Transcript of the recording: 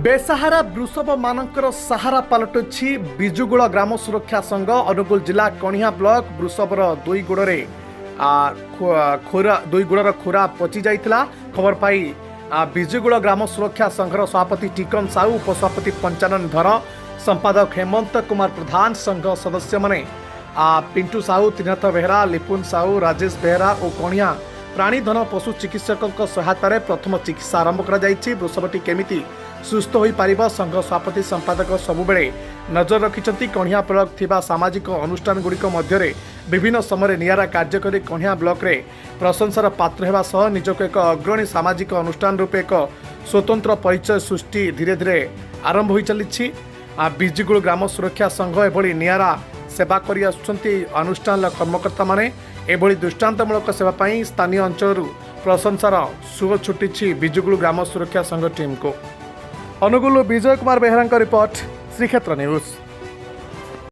बेसहारा वृषभ मानकर सहारा पलटुछि बिजुगुड़ ग्राम सुरक्षा संघ अनुगुल जिला कणिया ब्लॉक वृषभर दुई गुड़े दुई गुड़र खोरा पचि जाइथिला। खबर पाई बिजुगुड़ ग्राम सुरक्षा संघर सभापति टिकन साहू, उपसभापति पंचानन धर, संपादक हेमंत कुमार प्रधान, संघ सदस्य माने पिंटू साहू, त्रिनाथ बेहरा, लिपुन साहू, राजेश बेहरा और कणिया प्राणीधन पशु चिकित्सक सहायतार प्रथम चिकित्सा आरंभ कर वृषभटी केमिति सुस्थ हो पार संघ सभापति संपादक सबुबले नजर रखिंट। कणिया ब्लॉक थिबा सामाजिक अनुष्ठान गुड़िक मध्य विभिन्न समय नियारा कार्य कर कणिया ब्लॉक रे प्रशंसार पात्र होगा सह निजक एक अग्रणी सामाजिक अनुष्ठान रूपे एक स्वतंत्र परिचय सृष्टि धीरे धीरे आरंभ हो चली। बिजुगुड़ ग्राम सुरक्षा संघ एभली नियारा सेवा करि आसुछंती अनुष्ठान कर्मकर्ता माने एभली दृष्टांतमूलक सेवा पाई स्थानीय अंचल प्रशंसार सुर छुटी बिजुगुड़ ग्राम सुरक्षा संघ टीम को। अनुगुल विजय कुमार बेहरा रिपोर्ट, श्रीक्षेत्र न्यूज।